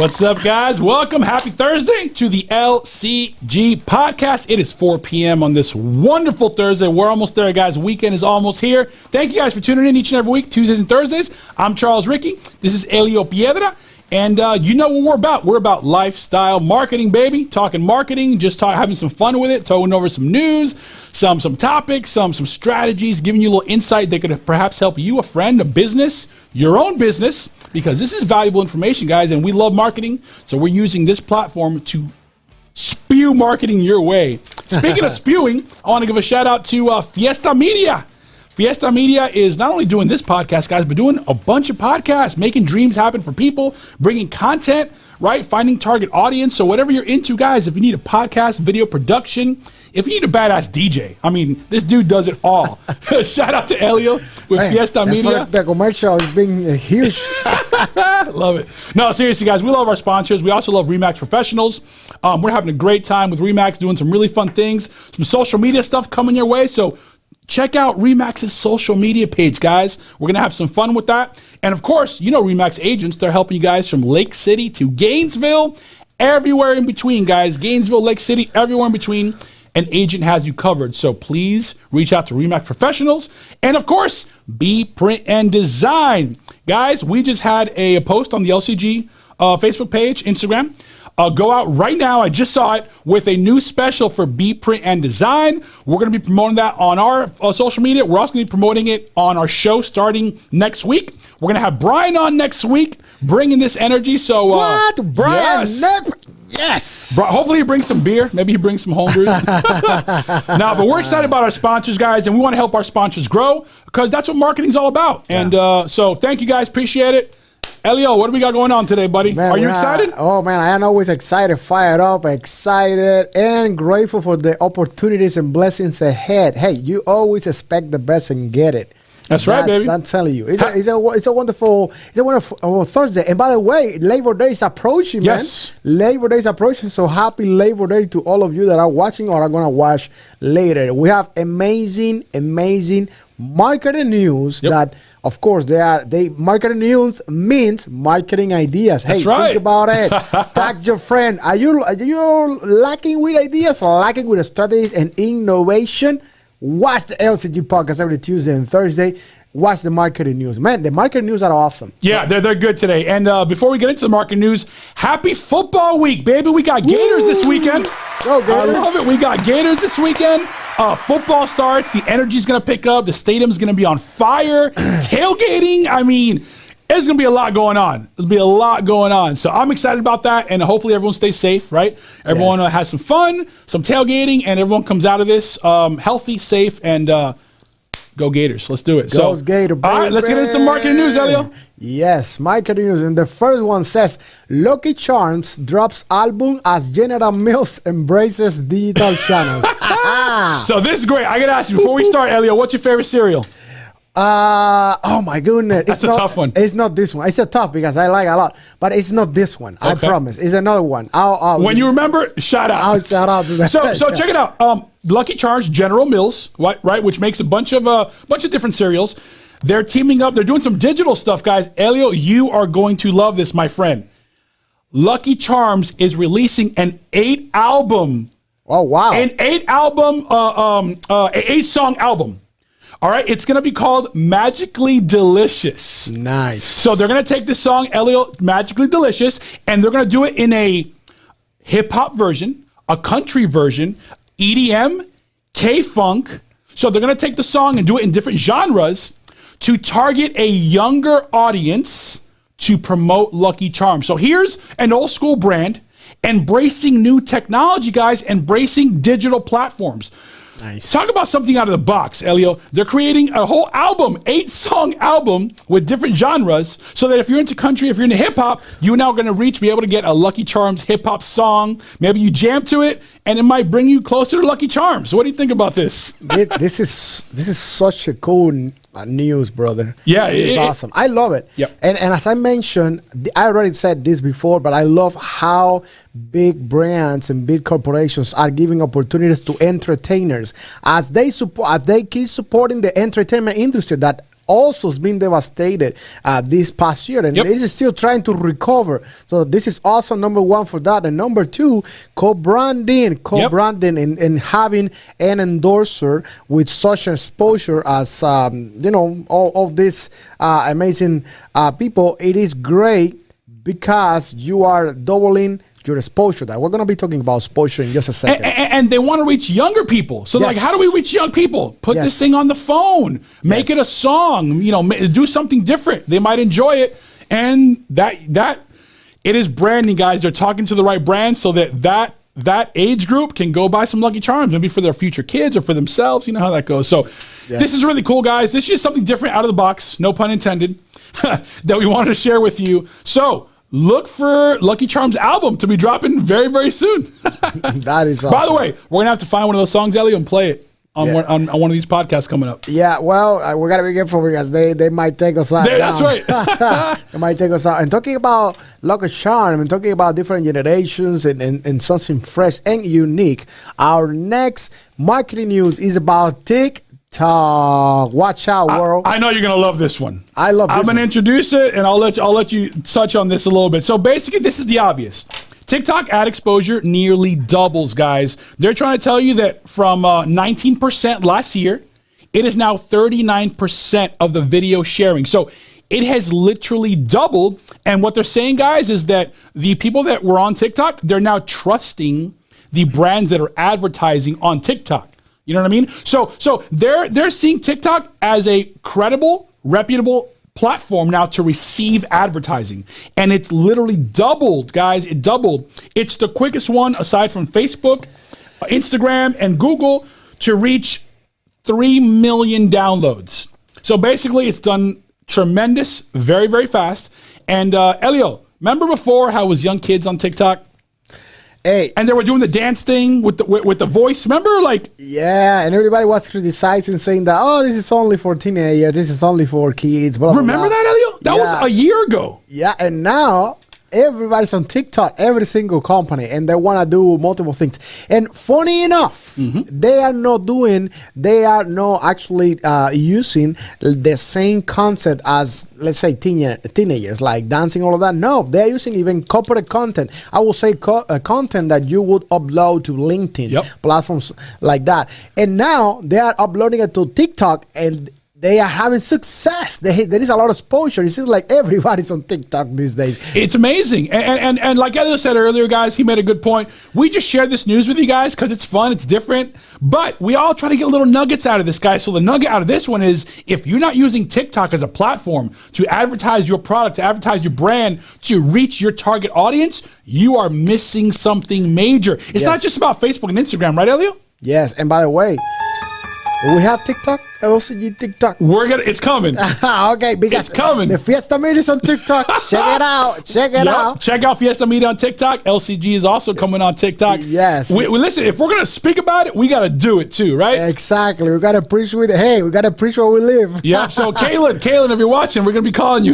What's up, guys? Welcome. Happy Thursday to the LCG Podcast. It is 4 p.m. on this wonderful Thursday. We're almost there, guys. Weekend is almost here. Thank you guys for tuning in each and every week, Tuesdays and Thursdays. I'm Charles Ricky. This is Elio Piedra. And you know what we're about. We're about lifestyle marketing, baby. Talking marketing, having some fun with it, towing over some news, some topics, some strategies, giving you a little insight that could perhaps help you, a friend, a business, your own business, because this is valuable information, guys, and we love marketing. So we're using this platform to spew marketing your way. Speaking of spewing, I want to give a shout out to Fiesta Media. Fiesta Media is not only doing this podcast, guys, but doing a bunch of podcasts, making dreams happen for people, bringing content, right? Finding target audience. So whatever you're into, guys, if you need a podcast, video production, if you need a badass DJ, I mean, this dude does it all. Shout out to Elio with Fiesta Media. The commercial is being huge. Love it. No, seriously, guys, we love our sponsors. We also love RE/MAX Professionals. We're having a great time with RE/MAX, doing some really fun things, some social media stuff coming your way. So check out RE/MAX's social media page, guys. We're going to have some fun with that. And, of course, you know RE/MAX agents. They're helping you guys from Lake City to Gainesville, everywhere in between, guys. Gainesville, Lake City, everywhere in between. An agent has you covered. So please reach out to RE/MAX Professionals. And, of course, B Print and Design. Guys, we just had a post on the LCG Facebook page, Instagram. Go out right now. I just saw it with a new special for B Print and Design. We're going to be promoting that on our social media. We're also going to be promoting it on our show starting next week. We're going to have Brian on next week, bringing this energy. So, what? Brian? Yes. Hopefully he brings some beer. Maybe he brings some homebrew. No, but we're excited about our sponsors, guys, and we want to help our sponsors grow because that's what marketing's all about. Yeah. And so thank you, guys. Appreciate it. Elio, what do we got going on today, buddy? Man, are you excited? Oh, man, I am always excited, fired up, excited, and grateful for the opportunities and blessings ahead. Hey, you always expect the best and get it. That's right, baby. I'm telling you. It's a wonderful Thursday. And by the way, Labor Day is approaching, man. Yes. Labor Day is approaching, so happy Labor Day to all of you that are watching or are going to watch later. We have amazing marketing news that, of course, marketing news means marketing ideas. Hey, That's right. Think about it. Tag your friend. Are you lacking with ideas, lacking with strategies and innovation? Watch the LCG Podcast every Tuesday and Thursday. Watch the marketing news. Man, the marketing news are awesome. Yeah, they're good today. And before we get into the marketing news, happy football week, baby. We got Gators this weekend. Go Gators. I love it. We got Gators this weekend. Football starts. The energy's going to pick up. The stadium's going to be on fire. Tailgating. I mean, there's going to be a lot going on. There'll be a lot going on. So I'm excited about that. And hopefully everyone stays safe, right? Everyone has some fun, some tailgating, and everyone comes out of this healthy, safe, and go Gators. Let's do it. Go Gators, baby. All right, let's get into some marketing news, Elio. Yes, marketing news. And the first one says, Lucky Charms drops album as General Mills embraces digital channels. So this is great. I got to ask you, before we start, Elio, what's your favorite cereal? Oh my goodness. That's a tough one. It's not this one. It's a tough because I like a lot, but it's not this one. Okay. I promise. It's another one. When you remember, shout out. I'll shout out to that. So check it out. Lucky Charms, General Mills, right, which makes a bunch of different cereals. They're teaming up. They're doing some digital stuff, guys. Elio, you are going to love this, my friend. Lucky Charms is releasing an 8-album. Oh wow! An 8-song album. All right, it's going to be called Magically Delicious. Nice. So they're going to take this song, Elio, Magically Delicious, and they're going to do it in a hip-hop version, a country version, EDM, K-funk. So they're going to take the song and do it in different genres to target a younger audience to promote Lucky Charms. So here's an old-school brand embracing new technology, guys, embracing digital platforms. Nice. Talk about something out of the box, Elio. They're creating a whole album, 8-song album with different genres, so that if you're into country, if you're into hip-hop, you're now going to be able to get a Lucky Charms hip-hop song. Maybe you jam to it, and it might bring you closer to Lucky Charms. What do you think about this? This is such a cool news, brother. Yeah, it's awesome. I love it. Yep. And as I mentioned, I already said this before, but I love how big brands and big corporations are giving opportunities to entertainers as they keep supporting the entertainment industry that also has been devastated this past year, and it is still trying to recover. So this is also number one for that. And number two, co-branding and having an endorser with such exposure as all these amazing people. It is great because you are doubling your exposure. That we're going to be talking about exposure in just a second. And they want to reach younger people. So like, how do we reach young people? Put this thing on the phone, make it a song, do something different. They might enjoy it. And that it is branding, guys. They're talking to the right brand so that age group can go buy some Lucky Charms, maybe for their future kids or for themselves. You know how that goes. So this is really cool, guys. This is just something different out of the box, no pun intended, that we wanted to share with you. So look for Lucky Charms album to be dropping very, very soon. That is awesome. By the way, we're going to have to find one of those songs, Ellie, and play it on one of these podcasts coming up. Yeah, well, we got to be careful because they might take us out. That's right. They might take us out. And talking about Lucky Charms and talking about different generations and something fresh and unique, our next marketing news is about TikTok. Watch out, world. I know you're going to love this one. I love this I'm going to introduce it, and I'll let you touch on this a little bit. So basically, this is the obvious. TikTok ad exposure nearly doubles, guys. They're trying to tell you that from 19% last year, it is now 39% of the video sharing. So it has literally doubled. And what they're saying, guys, is that the people that were on TikTok, they're now trusting the brands that are advertising on TikTok. You know what I mean? So they're seeing TikTok as a credible, reputable platform now to receive advertising. And it's literally doubled, guys. It doubled. It's the quickest one aside from Facebook, Instagram, and Google to reach 3 million downloads. So basically, it's done tremendous, very, very fast. And Elio, remember before how it was young kids on TikTok? Hey. And they were doing the dance thing with the voice. Remember, like, yeah, and everybody was criticizing, saying that, oh, this is only for teenagers, this is only for kids. Blah, remember blah, blah. that, Elio? That was a year ago. Yeah, and now everybody's on TikTok, every single company, and they want to do multiple things. And funny enough, they are not actually using the same concept as, let's say, teenagers, like dancing, all of that. No, they're using even corporate content. I will say content that you would upload to LinkedIn, platforms like that. And now they are uploading it to TikTok, and they are having success. There is a lot of exposure. It seems like everybody's on TikTok these days. It's amazing. And like Elio said earlier, guys, he made a good point. We just shared this news with you guys because it's fun, it's different. But we all try to get little nuggets out of this, guys. So the nugget out of this one is, if you're not using TikTok as a platform to advertise your product, to advertise your brand, to reach your target audience, you are missing something major. It's not just about Facebook and Instagram, right, Elio? Yes. And by the way, we have TikTok, LCG TikTok. It's coming. Okay, because it's coming. The Fiesta Media is on TikTok. Check it out. Check it out. Check out Fiesta Media on TikTok. LCG is also coming on TikTok. Yes. We listen, if we're gonna speak about it, we gotta do it too, right? Exactly. We gotta preach with it. Hey, we gotta preach where we live. Yeah. So Kaylin, if you're watching, we're gonna be calling you.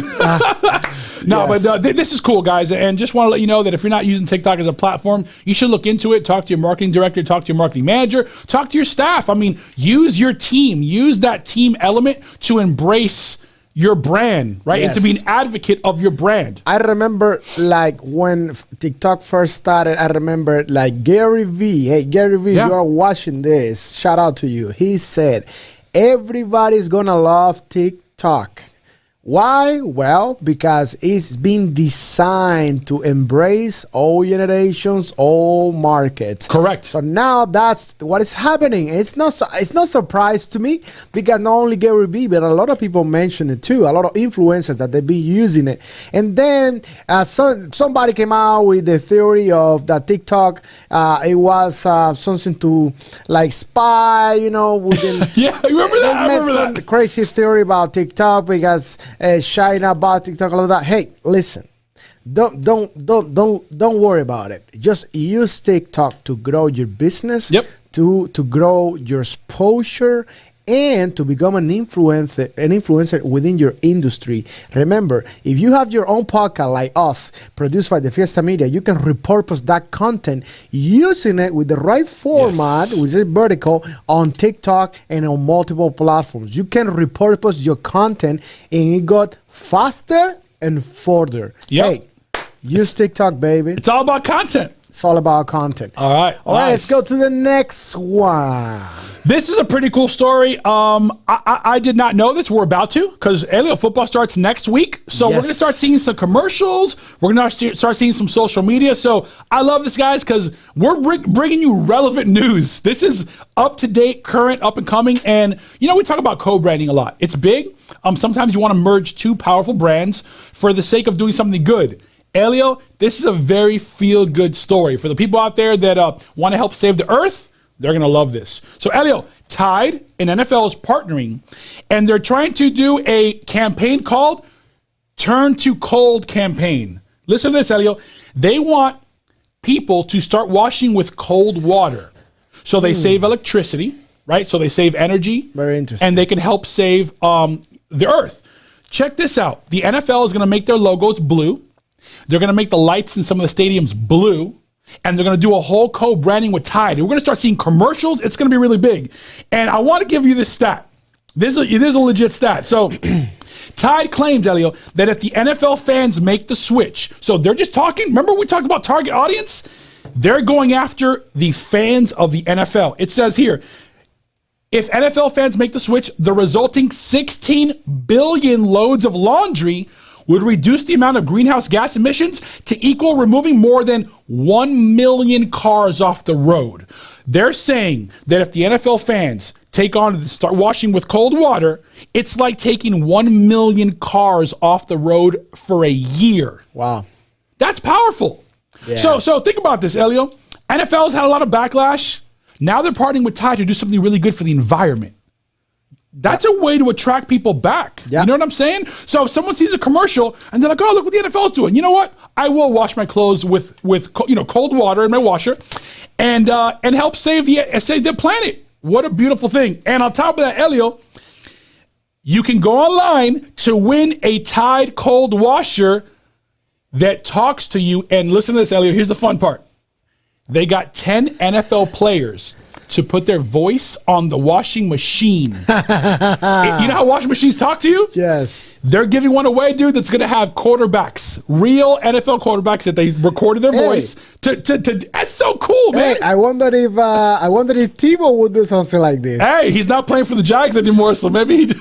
But this is cool, guys. And just want to let you know that if you're not using TikTok as a platform, you should look into it. Talk to your marketing director, talk to your marketing manager, talk to your staff. I mean, use your team. Use that team element to embrace your brand, right? And to be an advocate of your brand. I remember, like, when TikTok first started, I remember, like, Gary Vee. Hey, Gary Vee, you are watching this. Shout out to you. He said, everybody's going to love TikTok. Why? Well, because it's been designed to embrace all generations, all markets. Correct. So now that's what is happening. It's not surprise to me, because not only Gary Vee, but a lot of people mention it too. A lot of influencers that they've been using it. And then somebody came out with the theory of that TikTok, it was something to like spy, within. Yeah, you remember that? I remember that crazy theory about TikTok because China about TikTok, all of that. Hey, listen, don't worry about it. Just use TikTok to grow your business, to grow your exposure, and to become an influencer within your industry. Remember, if you have your own podcast like us, produced by the Fiesta Media, you can repurpose that content using it with the right format, which is vertical, on TikTok and on multiple platforms. You can repurpose your content and it got faster and further. Yep. Hey, use TikTok, baby. It's all about content. It's all about content. All right. All right, let's go to the next one. This is a pretty cool story. I did not know this. We're about to, because Elio, football starts next week. So we're going to start seeing some commercials. We're going to start seeing some social media. So I love this, guys, because we're bringing you relevant news. This is up-to-date, current, up-and-coming. And, you know, we talk about co-branding a lot. It's big. Sometimes you want to merge two powerful brands for the sake of doing something good. Elio, this is a very feel-good story. For the people out there that want to help save the earth, they're going to love this. So, Elio, Tide and NFL is partnering, and they're trying to do a campaign called Turn to Cold campaign. Listen to this, Elio. They want people to start washing with cold water. So they save electricity, right? So they save energy. Very interesting. And they can help save the earth. Check this out. The NFL is going to make their logos blue. They're going to make the lights in some of the stadiums blue, and they're going to do a whole co-branding with Tide. And we're going to start seeing commercials. It's going to be really big. And I want to give you this stat. This is a legit stat. So Tide claims, Elio, that if the NFL fans make the switch, so they're just talking, remember we talked about target audience? They're going after the fans of the NFL. It says here, if NFL fans make the switch, the resulting 16 billion loads of laundry would reduce the amount of greenhouse gas emissions to equal removing more than 1 million cars off the road. They're saying that if the NFL fans start washing with cold water, it's like taking 1 million cars off the road for a year. Wow. That's powerful. Yeah. So think about this, Elio. NFL's had a lot of backlash. Now they're partnering with Tide to do something really good for the environment. That's a way to attract people back. You know what I'm saying? So if someone sees a commercial and they're like, oh, look what the NFL is doing. You know what? I will wash my clothes with cold water in my washer and help save the planet. What a beautiful thing. And on top of that, Elio, you can go online to win a Tide cold washer that talks to you. And listen to this, Elio. Here's the fun part. They got 10 NFL players to put their voice on the washing machine. You know how washing machines talk to you? Yes. They're giving one away, dude, that's going to have quarterbacks, real NFL quarterbacks that they recorded their voice. That's so cool, man. Hey, I wonder if Tebow would do something like this. Hey, he's not playing for the Jags anymore, so maybe he he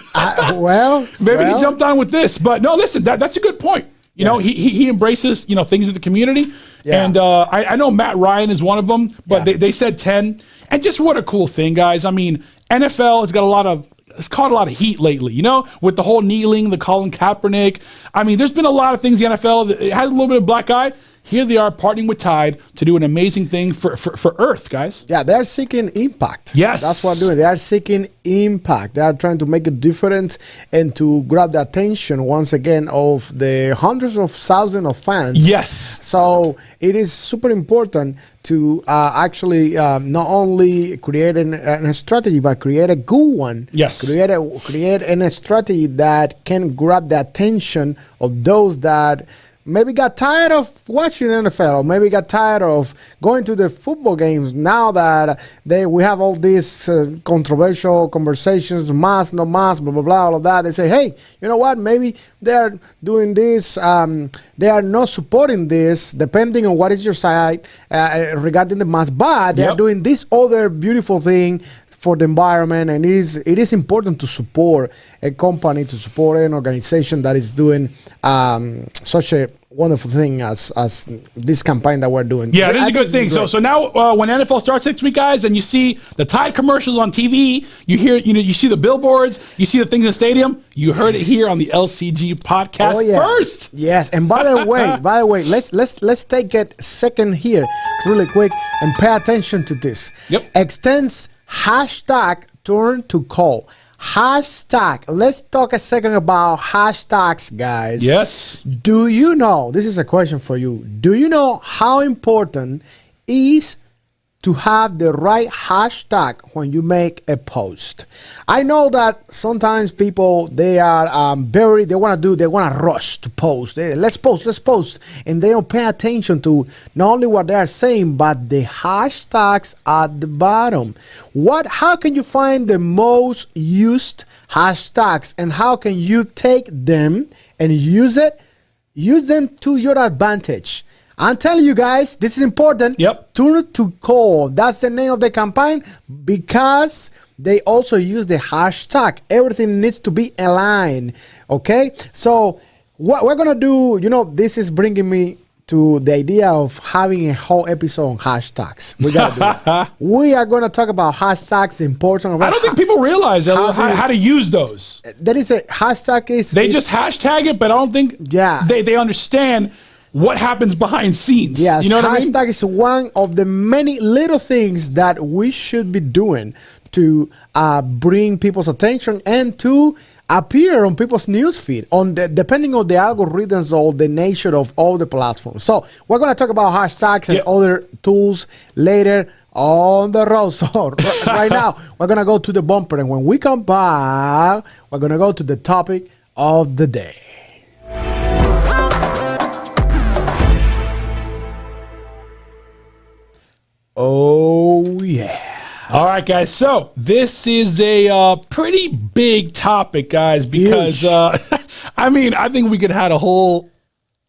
jumped on with this. But no, listen, that's a good point. You know, he embraces, things in the community. Yeah. And I know Matt Ryan is one of them, but they said 10. And just what a cool thing, guys. I mean, NFL has got it's caught a lot of heat lately, with the whole kneeling, the Colin Kaepernick. I mean, there's been a lot of things in the NFL that it has a little bit of black eye. Here they are partnering with Tide to do an amazing thing for Earth, guys. Yeah, they're seeking impact. Yes. That's what they're doing. They are seeking impact. They are trying to make a difference and to grab the attention, once again, of the hundreds of thousands of fans. Yes. So it is super important to actually not only create a strategy, but create a good one. Yes. Create a strategy that can grab the attention of those that maybe got tired of watching the NFL, or maybe got tired of going to the football games. Now that we have all these controversial conversations, mask, no mask, blah, blah, blah, all of that. They say, hey, you know what? Maybe they're doing this. They are not supporting this, depending on what is your side regarding the mask. But they are doing this other beautiful thing for the environment, and it is important to support a company, to support an organization that is doing such a wonderful thing as this campaign that we're doing. Yeah, this is a good thing. So now when NFL starts next week, guys, and you see the Tide commercials on TV, you see the billboards, you see the things in the stadium, you heard it here on the LCG podcast first. Yes, and by the way, let's take a second here really quick and pay attention to this. Yep. Extends hashtag turn to call. Hashtag. Let's talk a second about hashtags, guys. Yes. Do you know, this is a question for you, do you know how important is to have the right hashtag when you make a post. I know that sometimes people, they are they want to rush to post. Let's post. And they don't pay attention to not only what they are saying, but the hashtags at the bottom. How can you find the most used hashtags, and how can you take them and use them to your advantage? I'm telling you guys, this is important. Yep. Turn to call. That's the name of the campaign, because they also use the hashtag. Everything needs to be aligned. Okay. So what we're going to do, this is bringing me to the idea of having a whole episode on hashtags. We got to do it. We are going to talk about hashtags, the importance of it. I don't think people realize how to use those. There is a hashtag. They just hashtag it, but I don't think they understand what happens behind scenes. Yes, you know what I mean? Hashtag is one of the many little things that we should be doing to bring people's attention and to appear on people's newsfeed, depending on the algorithms or the nature of all the platforms. So we're going to talk about hashtags and other tools later on the road. So right now, we're going to go to the bumper. And when we come back, we're going to go to the topic of the day. Oh, yeah. All right, guys. So this is a pretty big topic, guys, because, I think we could have a whole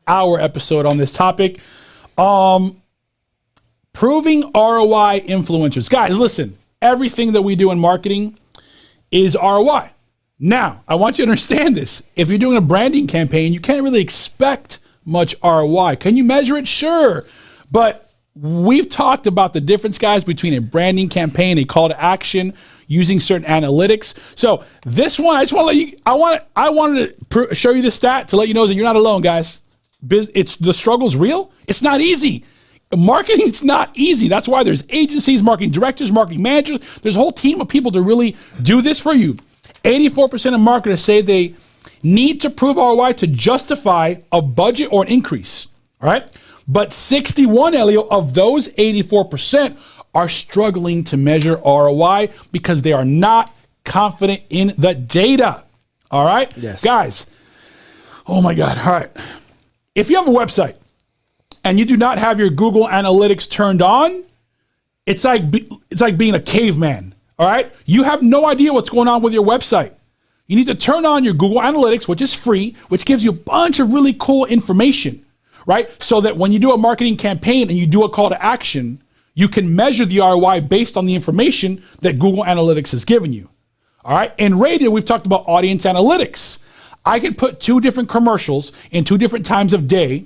hour episode on this topic. Proving ROI influencers. Guys, listen, everything that we do in marketing is ROI. Now, I want you to understand this. If you're doing a branding campaign, you can't really expect much ROI. Can you measure it? Sure. But we've talked about the difference, guys, between a branding campaign, a call to action, using certain analytics. So this one, I just want to let you, I wanted to show you the stat to let you know that you're not alone, guys. The struggle's real. It's not easy. Marketing, it's not easy. That's why there's agencies, marketing directors, marketing managers. There's a whole team of people to really do this for you. 84% of marketers say they need to prove ROI to justify a budget or an increase. All right. But 61, Elio, of those 84% are struggling to measure ROI because they are not confident in the data. All right? Yes. Guys, oh my God. All right. If you have a website and you do not have your Google Analytics turned on, it's like being a caveman. All right? You have no idea what's going on with your website. You need to turn on your Google Analytics, which is free, which gives you a bunch of really cool information. Right? So that when you do a marketing campaign and you do a call to action, you can measure the ROI based on the information that Google Analytics has given you. All right. In radio, we've talked about audience analytics. I can put 2 different commercials in 2 different times of day.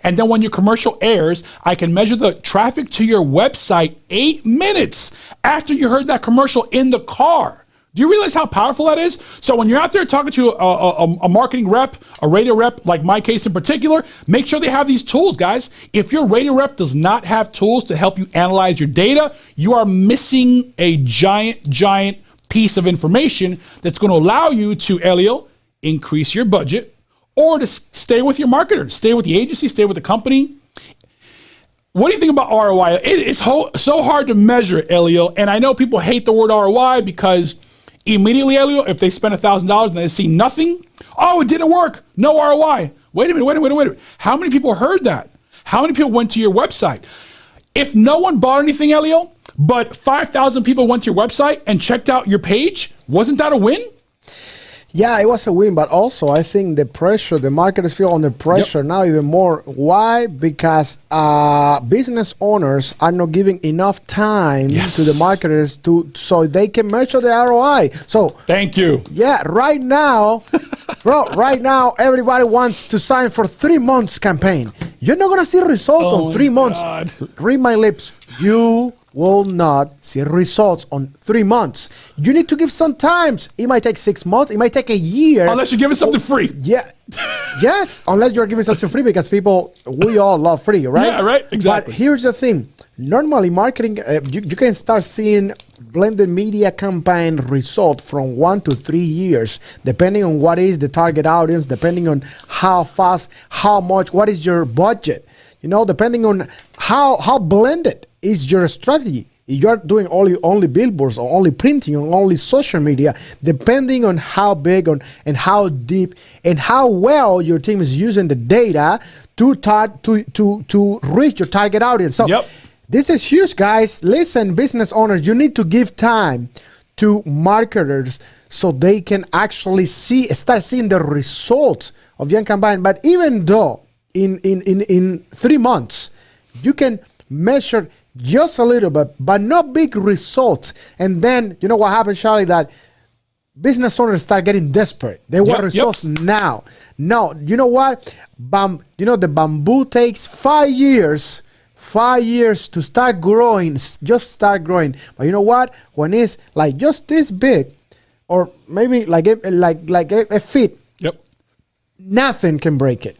And then when your commercial airs, I can measure the traffic to your website 8 minutes after you heard that commercial in the car. Do you realize how powerful that is? So when you're out there talking to a marketing rep, a radio rep, like my case in particular, make sure they have these tools, guys. If your radio rep does not have tools to help you analyze your data, you are missing a giant piece of information that's going to allow you to, Elio, increase your budget or to stay with your marketer, stay with the agency, stay with the company. What do you think about ROI? It's so hard to measure, Elio. And I know people hate the word ROI because immediately, Elio, if they spend $1,000 and they see nothing, oh, it didn't work. No ROI. Wait a minute. How many people heard that? How many people went to your website? If no one bought anything, Elio, but 5,000 people went to your website and checked out your page, wasn't that a win? Yeah, it was a win, but also I think the marketers feel under pressure now even more. Why? Because business owners are not giving enough time to the marketers so they can measure the ROI. So thank you. Yeah, right now, right now everybody wants to sign for 3 months campaign. You're not gonna see results on 3 months. God. Read my lips. You will not see results on 3 months. You need to give some time. It might take 6 months. It might take a year. Unless you're giving something free. Yeah. Yes. Unless you're giving something free, because we all love free, right? Yeah, right. Exactly. But here's the thing. Normally, marketing, you can start seeing blended media campaign result from 1 to 3 years, depending on what is the target audience, depending on how fast, how much, what is your budget. Depending on how blended is your strategy. If you're doing only billboards or only printing or only social media, depending on how big and how deep and how well your team is using the data to reach your target audience. So this is huge, guys. Listen, business owners, you need to give time to marketers so they can actually start seeing the results of your campaign. But even though in 3 months you can measure just a little bit, but not big results. And then, you know what happens, Charlie, that business owners start getting desperate. They want results now. No, you know what? The bamboo takes 5 years. 5 years to start growing, just start growing. But you know what? When it's like just this big, or maybe like a feet, nothing can break it.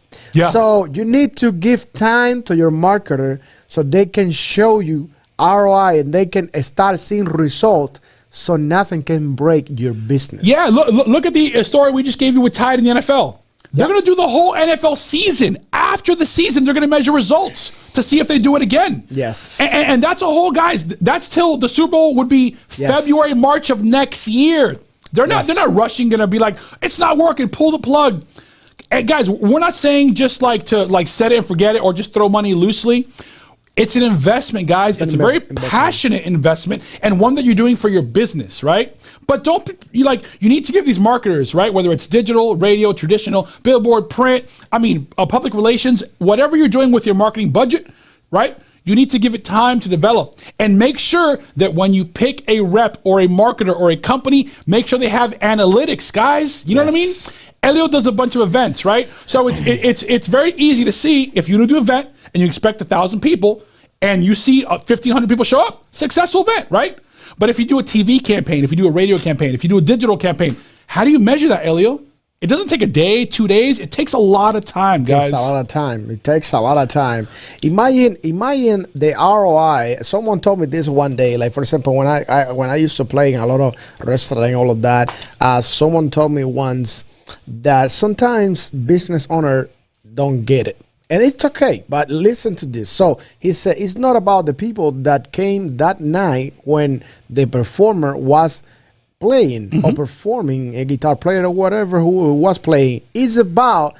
So you need to give time to your marketer so they can show you ROI and they can start seeing results, so nothing can break your business. Yeah, look at the story we just gave you with Tide in the NFL. They're going to do the whole NFL season. After the season, they're going to measure results to see if they do it again. Yes. And that's a whole, guys, that's till the Super Bowl would be February, March of next year. They're not rushing, going to be like, it's not working, pull the plug. And guys, we're not saying just to set it and forget it or just throw money loosely. It's an investment, guys. It's a very passionate investment and one that you're doing for your business, right? But you need to give these marketers, right? Whether it's digital, radio, traditional, billboard, print, public relations, whatever you're doing with your marketing budget, right? You need to give it time to develop and make sure that when you pick a rep or a marketer or a company, make sure they have analytics, guys. You know what I mean? Elio does a bunch of events, right? So it's very easy to see if you do an event and you expect 1,000 people and you see 1,500 people show up, successful event, right? But if you do a TV campaign, if you do a radio campaign, if you do a digital campaign, how do you measure that, Elio? It doesn't take a day, 2 days. It takes a lot of time, guys. It takes a lot of time. Imagine the ROI. Someone told me this one day. Like, for example, when I used to play in a lot of restaurants and all of that, someone told me once that sometimes business owners don't get it. And it's okay, but listen to this. So he said it's not about the people that came that night when the performer was playing or performing, a guitar player or whatever who was playing. It's about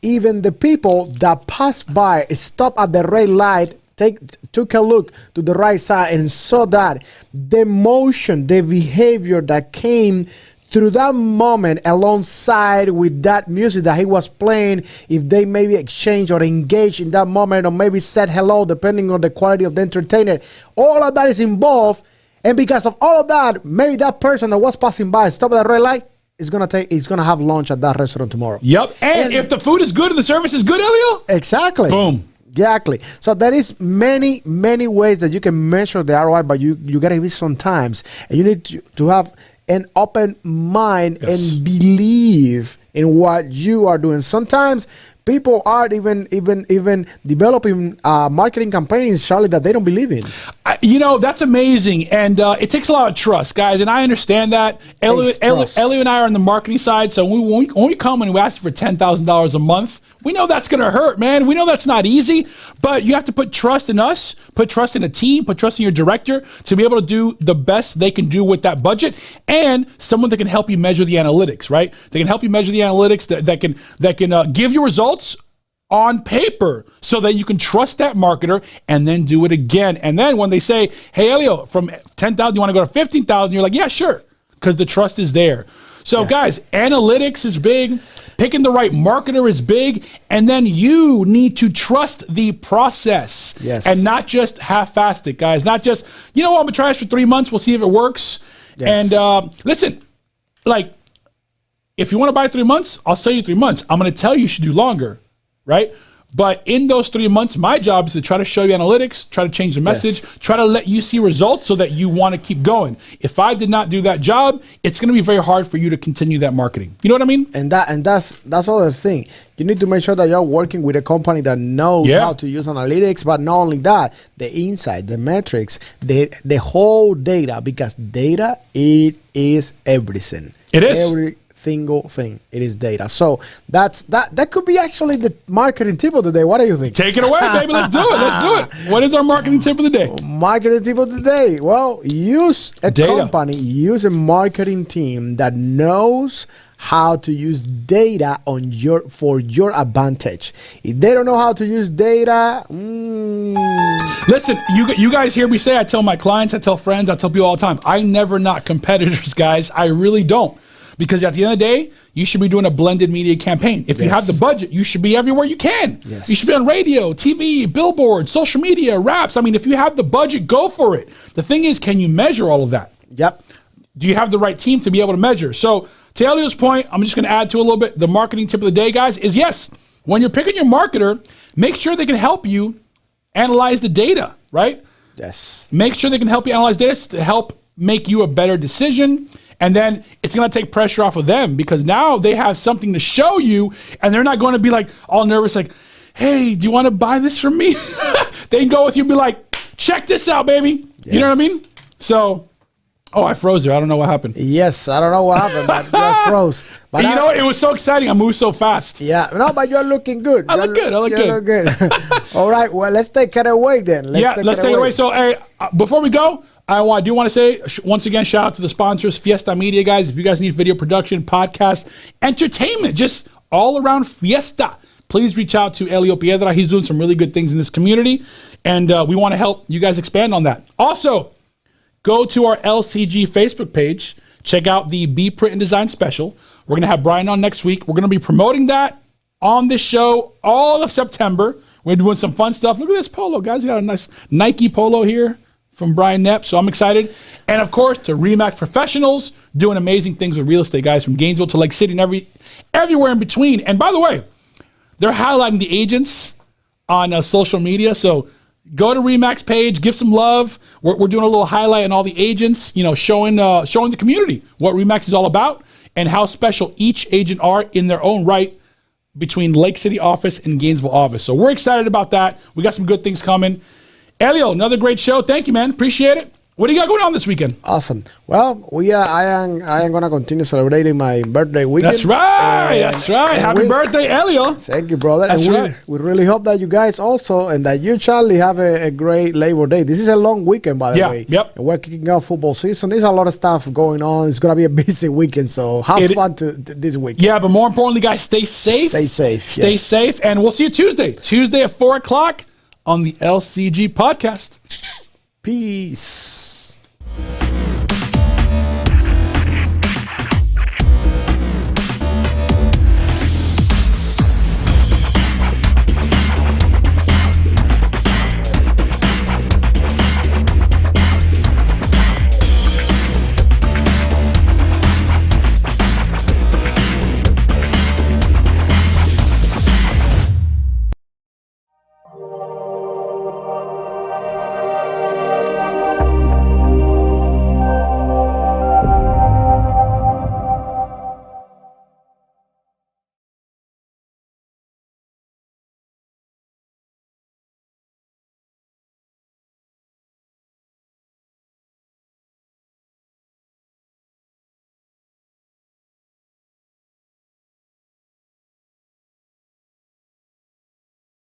even the people that passed by, stopped at the red light, took a look to the right side and saw that the motion, the behavior that came through that moment alongside with that music that he was playing, if they maybe exchange or engage in that moment or maybe said hello, depending on the quality of the entertainer, all of that is involved. And because of all of that, maybe that person that was passing by, stopped at the red light, is gonna have lunch at that restaurant tomorrow. Yep. And if the food is good and the service is good, Elio, exactly. Boom. Exactly. So there is many ways that you can measure the ROI, but you gotta be sometimes, and you need to have an open mind and believe in what you are doing. Sometimes people are even developing marketing campaigns, Charlie, that they don't believe in. That's amazing. And it takes a lot of trust, guys. And I understand that. Elio and I are on the marketing side. So when we come and we ask for $10,000 a month, we know that's going to hurt, man. We know that's not easy, but you have to put trust in us, put trust in a team, put trust in your director to be able to do the best they can do with that budget, and someone that can help you measure the analytics, right? They can help you measure the analytics that can give you results on paper so that you can trust that marketer and then do it again. And then when they say, hey, Elio, from 10,000, you want to go to 15,000, you're like, yeah, sure, because the trust is there. So guys, analytics is big. Picking the right marketer is big. And then you need to trust the process and not just half-assed it, guys. Not just, I'm going to try this for 3 months. We'll see if it works. And listen, if you want to buy 3 months, I'll sell you 3 months. I'm going to tell you should do longer, right? But in those 3 months, my job is to try to show you analytics, try to change the message, try to let you see results so that you want to keep going. If I did not do that job, it's going to be very hard for you to continue that marketing. You know what I mean? And that's other thing. You need to make sure that you're working with a company that knows how to use analytics, but not only that, the insight, the metrics, the whole data, because data, it is everything. It is. single thing. It is data. So that could be actually the marketing tip of the day. What do you think? Take it away, baby. Let's do it. Let's do it. What is our marketing tip of the day? Marketing tip of the day. Well, use a company, use a marketing team that knows how to use data for your advantage. If they don't know how to use data, listen, you guys hear me say, I tell my clients, I tell friends, I tell people all the time, I never knock competitors, guys. I really don't. Because at the end of the day, you should be doing a blended media campaign. If you have the budget, you should be everywhere you can. Yes. You should be on radio, TV, billboards, social media, raps. I mean, if you have the budget, go for it. The thing is, can you measure all of that? Yep. Do you have the right team to be able to measure? So to Elio's point, I'm just going to add to a little bit. The marketing tip of the day, guys, is yes, when you're picking your marketer, make sure they can help you analyze the data, right? Yes. Make sure they can help you analyze data to help make you a better decision. And then it's going to take pressure off of them because now they have something to show you and they're not going to be like all nervous, like, hey, do you want to buy this from me? They can go with you and be like, check this out, baby. Yes. You know what I mean? So, I froze there. I don't know what happened. Yes, I don't know what happened, but I froze. But you know what? It was so exciting. I moved so fast. Yeah. No, but you're looking good. I look good. All right. Well, let's take it away then. Let's take it away. So, hey, before we go, I do want to say, once again, shout out to the sponsors, Fiesta Media, guys. If you guys need video production, podcast, entertainment, just all around Fiesta, please reach out to Elio Piedra. He's doing some really good things in this community, and we want to help you guys expand on that. Also, go to our LCG Facebook page. Check out the Be Print and Design special. We're going to have Brian on next week. We're going to be promoting that on this show all of September. We're doing some fun stuff. Look at this polo, guys. We got a nice Nike polo here from Brian Knepp, so I'm excited. And, of course, to RE/MAX Professionals, doing amazing things with real estate, guys, from Gainesville to Lake City and everywhere in between. And, by the way, they're highlighting the agents on social media, so go to RE/MAX page, give some love. We're doing a little highlight on all the agents, showing the community what RE/MAX is all about and how special each agent are in their own right between Lake City office and Gainesville office. So we're excited about that. We got some good things coming. Elio, another great show. Thank you, man. Appreciate it. What do you got going on this weekend? Awesome. Well, I am gonna continue celebrating my birthday weekend. That's right. That's right. Happy birthday, Elio. Thank you, brother. That's right. We really hope that you guys also and that you, Charlie, have a great Labor Day. This is a long weekend, by the way. Yep. And we're kicking off football season. There's a lot of stuff going on. It's gonna be a busy weekend, so have fun this week. Yeah, but more importantly, guys, stay safe. Stay safe. Stay safe, and we'll see you Tuesday. Tuesday at 4:00 on the LCG Podcast. Peace.